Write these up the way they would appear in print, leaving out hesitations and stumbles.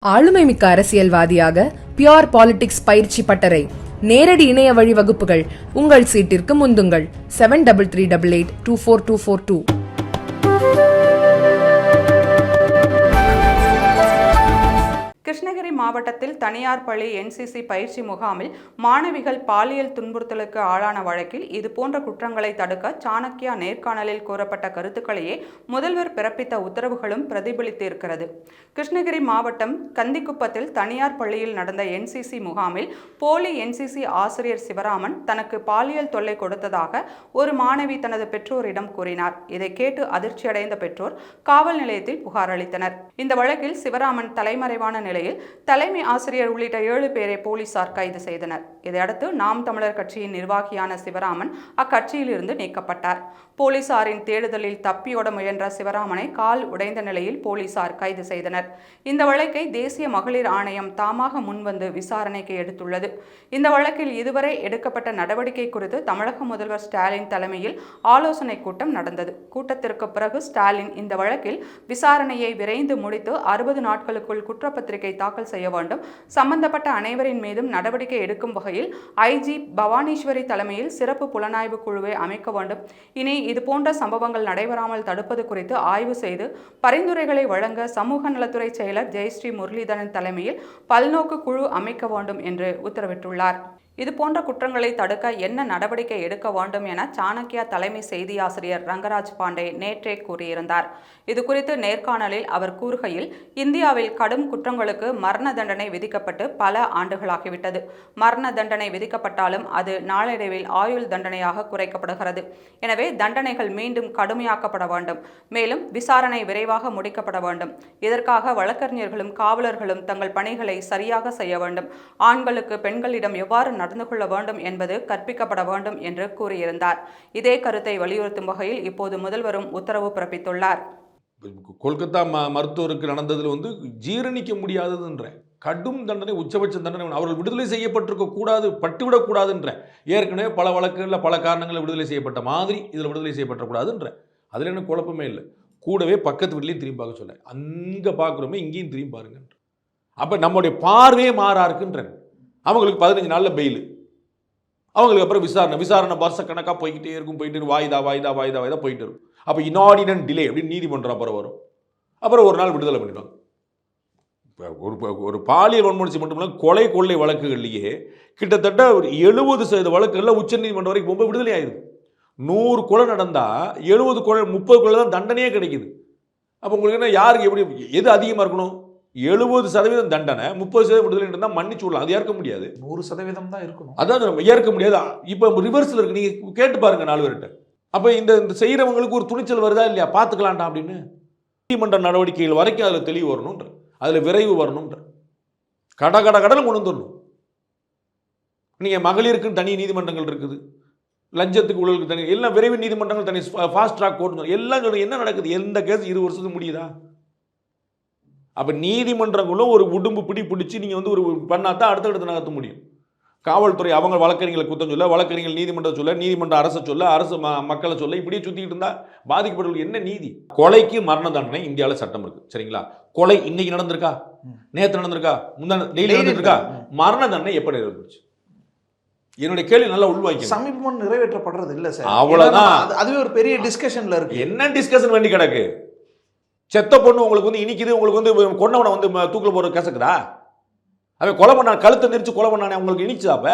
ஆளுமைமிக்க அரசியல்வாதியாக pure politics பயிற்சி பட்டறை நேரடி இணைய வழி வகுப்புகள் உங்கள் சீட்டிற்கு முந்துங்கள் 7338824242. கிருஷ்ணகிரி மாவட்டத்தில் தனியார் பள்ளி என்சிசி பயிற்சி முகாமில் மாணவிகள் பாலியல் துன்புறுத்தலுக்கு ஆளான வழக்கில் இதுபோன்ற குற்றங்களை தடுக்க சாணக்கியா நேர்காணலில் கூறப்பட்ட கருத்துக்களையே முதல்வர் பிறப்பித்த உத்தரவுகளும் பிரதிபலித்திருக்கிறது. கிருஷ்ணகிரி மாவட்டம் கந்திக்குப்பத்தில் தனியார் பள்ளியில் நடந்த என்சிசி முகாமில் போலி என்சிசி ஆசிரியர் சிவராமன் தனக்கு பாலியல் தொல்லை கொடுத்ததாக ஒரு மாணவி தனது பெற்றோரிடம் கூறினார். இதை கேட்டு அதிர்ச்சியடைந்த பெற்றோர் காவல் நிலையத்தில் புகார் அளித்தனர். இந்த வழக்கில் சிவராமன் தலைமறைவான நிலையில் தலைமை ஆசிரியர் உள்ளிட்ட 7 பேரை போலீசார் கைது செய்தனர். இதையடுத்து நாம் தமிழர் கட்சியின் நிர்வாகியான சிவராமன் அக்கட்சியில் இருந்து நீக்கப்பட்டார். போலீசாரின் தேடுதலில் தப்பியோட முயன்ற சிவராமனை கால் உடைந்த நிலையில் போலீசார் கைது செய்தனர். இந்த வழக்கை தேசிய மகளிர் ஆணையம் தாமாக முன்வந்து விசாரணைக்கு எடுத்துள்ளது. இந்த வழக்கில் இதுவரை எடுக்கப்பட்ட நடவடிக்கை குறித்து தமிழக முதல்வர் ஸ்டாலின் தலைமையில் ஆலோசனை கூட்டம் நடந்தது. கூட்டத்திற்கு பிறகு ஸ்டாலின் இந்த வழக்கில் விசாரணையை விரைந்து முடித்து 60 நாட்களுக்குள் குற்றப்பத்திரிகை தாக்கல் செய்ய வேண்டும், சம்பந்தப்பட்ட அனைவரின் மீதும் நடவடிக்கை எடுக்கும் வகையில் ஐஜி பவானீஸ்வரி தலைமையில் சிறப்பு புலனாய்வு குழுவை அமைக்க வேண்டும், இனி இதுபோன்ற சம்பவங்கள் நடைபெறாமல் தடுப்பது குறித்து ஆய்வு செய்து பரிந்துரைகளை வழங்க சமூக நலத்துறை செயலர் ஜெயஸ்ரீ முரளிதரன் தலைமையில் பல்நோக்கு குழு அமைக்க வேண்டும் என்று உத்தரவிட்டுள்ளார். இதுபோன்ற குற்றங்களை தடுக்க என்ன நடவடிக்கை எடுக்க வேண்டும் என சாணக்கியா தலைமை செய்தி ஆசிரியர் ரங்கராஜ் பாண்டே நேற்றே கூறியிருந்தார். இதுகுறித்து நேர்காணலில் அவர் கூறுகையில், இந்தியாவில் கடும் குற்றங்களுக்கு மரண தண்டனை விதிக்கப்பட்டு பல ஆண்டுகளாகிவிட்டது. மரண தண்டனை விதிக்கப்பட்டாலும் அது நாளடைவில் ஆயுள் தண்டனையாக குறைக்கப்படுகிறது. எனவே தண்டனைகள் மீண்டும் கடுமையாக்கப்பட வேண்டும். மேலும் விசாரணை விரைவாக முடிக்கப்பட வேண்டும். இதற்காக வழக்கறிஞர்களும் காவலர்களும் தங்கள் பணிகளை சரியாக செய்ய வேண்டும். ஆண்களுக்கு பெண்களிடம் எவ்வாறு நடந்து கொள்ள வேண்டும் என்பது கற்பிக்கப்பட வேண்டும் என்று கூறியிருந்தார். இதே கருத்தை வலியுறுத்தும் வகையில் இப்போது முதல்வரும் உத்தரவு பிறப்பித்துள்ளார். கொல்கத்தா மருத்துவருக்கு நடந்ததில் ஜீரணிக்க முடியாததுன்ற கடும் தண்டனை, உச்சபட்ச தண்டனை, அவர்கள் விடுதலை செய்யப்பட்டிருக்க கூடாது, பட்டுவிடக்கூடாதுன்ற ஏற்கனவே பல வழக்குகளில் பல காரணங்களில் விடுதலை செய்யப்பட்ட மாதிரி இதில் விடுதலை செய்யப்படக்கூடாதுன்ற அதில் எனக்கு குழப்பமே இல்லை. கூடவே பக்கத்து வீட்லையும் திரும்பி பார்க்க சொல்ல, அங்கே பார்க்குறோமே இங்கேயும் திரும்பி பாருங்க. அப்போ நம்முடைய பார்வையே மாறா இருக்குன்ற. அவங்களுக்கு 15 நாளில் பெயில், அவங்களுக்கு அப்புறம் விசாரணை வருஷக்கணக்காக போய்கிட்டே இருக்கும், வாய்தா போயிட்டு இருக்கும். அப்போ இனார்டினன்ட் டிலே அப்படின்னு நீதிமன்றம் அப்புறம் வரும். அப்புறம் ஒரு நாள் விடுதலை பண்ணிடுவாங்க. ஒரு பாலியல் வன்முறை மட்டுமில்ல, கொலை கொள்ளை வழக்குகள்லேயே கிட்டத்தட்ட ஒரு 70% வழக்குகளில் உச்ச நீதிமன்றம் வரைக்கும் ரொம்ப விடுதலை ஆயிடுது. 100 கொலை நடந்தால் 70 கொலை 30 கொலை தான் தண்டனையே கிடைக்குது. அப்போ உங்களுக்கு என்ன, யாருக்கு எப்படி எது அதிகமாக இருக்கணும்? 70% தண்டனை, 30% விடுதலை இருந்தால் மன்னிச்சு விடலாம். அது ஏற்க முடியாது. 100% தான் இருக்கணும். அதான் நம்ம ஏற்க முடியாது. இப்போ ரிவர்ஸில் இருக்கு. நீங்கள் கேட்டு பாருங்க 4 பேர்கிட்ட. அப்போ இந்த செய்கிறவங்களுக்கு ஒரு துணிச்சல் வருதா இல்லையா, பார்த்துக்கலாம்டா அப்படின்னு. நீதிமன்ற நடவடிக்கைகள் வரைக்கும் அதில் தெளிவு வரணுன்ற, அதில் விரைவு வரணுன்ற, கடலும் கொண்டு வந்துடணும். நீங்கள் மகளிருக்குன்னு தனி நீதிமன்றங்கள் இருக்குது, லஞ்சத்துக்கு ஊழலுக்கு தனி, எல்லாம் விரைவு நீதிமன்றங்கள் தனி, ஃபாஸ்ட் ட்ராக் கோர்ட் எல்லாம் சொல்லுங்க. என்ன நடக்குது? எந்த கேஸ் 20 வருஷத்துக்கு முடியுதா? அப்போ நீதிமன்றங்களும் ஒரு உடும்பு பிடிச்சி நீங்கள் ஒரு பண்ணாதான் அடுத்தடுத்து நகர்த்த முடியும். காவல்துறை அவங்க வழக்கறிஞர்களை குத்தம் சொல்ல, வழக்கறிஞர்கள் நீதிமன்றம் சொல்ல, நீதிமன்ற அரசை சொல்ல, அரசு மக்களை சொல்ல, இப்படியே சுற்றிக்கிட்டு இருந்தால் பாதிக்கப்பட்டவர்கள் என்ன நீதி? கொலைக்கு மரண தண்டனை இந்தியாவில் சட்டம் இருக்குது, சரிங்களா? கொலை இன்னைக்கு நடந்திருக்கா, நேற்று நடந்திருக்கா, டெய்லி நடந்திருக்கா? மரண தண்டனை எப்போ நிறைவேற்றுச்சு? என்னுடைய கேள்வி நல்லா உள்வாங்கி. சமீபமாக நிறைவேற்றப்படுறது இல்லை சார். அவ்வளோதான். அதுவே ஒரு பெரிய டிஸ்கஷனில் இருக்கு. என்ன டிஸ்கஷன் வேண்டி கிடக்கு? செத்த பொண்ணு உங்களுக்கு இனிக்குது, உங்களுக்கு கொண்டவனை தூக்கில் போகிற கசக்குதா? அவன் கொலை பண்ணான், கழுத்தை நெரிச்சு கொலை பண்ணானே, உங்களுக்கு இனிச்சுதாப்ப?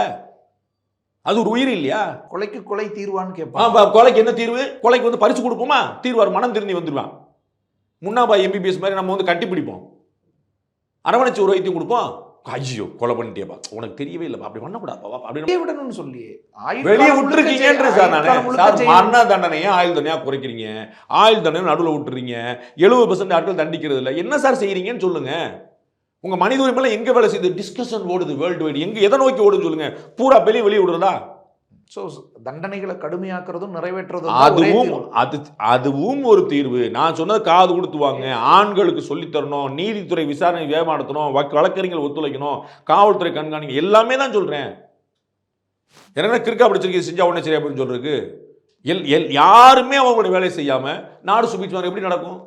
அது ஒரு உயிர் இல்லையா? கொலைக்கு கொலை தீர்வான்னு கேட்பான். கொலைக்கு என்ன தீர்வு? கொலைக்கு பரிசு கொடுப்போமா? தீர்வார் மனம் திரும்பி வந்துடுவான். முன்னாபா MBBS மாதிரி நம்ம கட்டி பிடிப்போம், அரவணைச்சு ஒரு வைத்தியம் கொடுப்போம். ஐயோ கொலை பண்ணிட்டேப்பா, உனக்கு தெரியவே இல்லைப்பா, அப்படி பண்ணக்கூடாப்பா அப்படின்னு விடணும்னு சொல்லி வெளியே விட்டுருக்கீங்கன்ற சார். மரண தண்டனையே ஆயுள் தண்டனையா குறைக்கிறீங்க, ஆயுள் தண்டனை நடுவில் விட்டுறீங்க, 70% ஆட்கள் தண்டிக்கிறது இல்லை. என்ன சார் செய்யறீங்கன்னு சொல்லுங்க. உங்க மனித உரிமை எங்க வேலை செய்யுது? டிஸ்கஷன் ஓடுது வேர்ல்டு வைடு. எங்க எதை நோக்கி ஓடுன்னு சொல்லுங்க. பூரா வெளியே விடுறதா? ஸோ தண்டனைகளை கடுமையாக்குறதும் நிறைவேற்றுறதும் அதுவும் ஒரு தீர்வு. நான் சொன்னது காது கொடுத்துவாங்க. ஆண்களுக்கு சொல்லித்தரணும், நீதித்துறை விசாரணை வேகமாடுத்தணும், வழக்கறிஞர்கள் ஒத்துழைக்கணும், காவல்துறை கண்காணிக்க, எல்லாமே தான் சொல்றேன். என்ன கிறுக்கா பிடிச்சிருக்கு செஞ்சா உடனே சரி அப்படின்னு சொல்றதுக்கு யாருமே அவங்களுடைய வேலையை செய்யாம நாடு சுபிச்சு எப்படி நடக்கும்?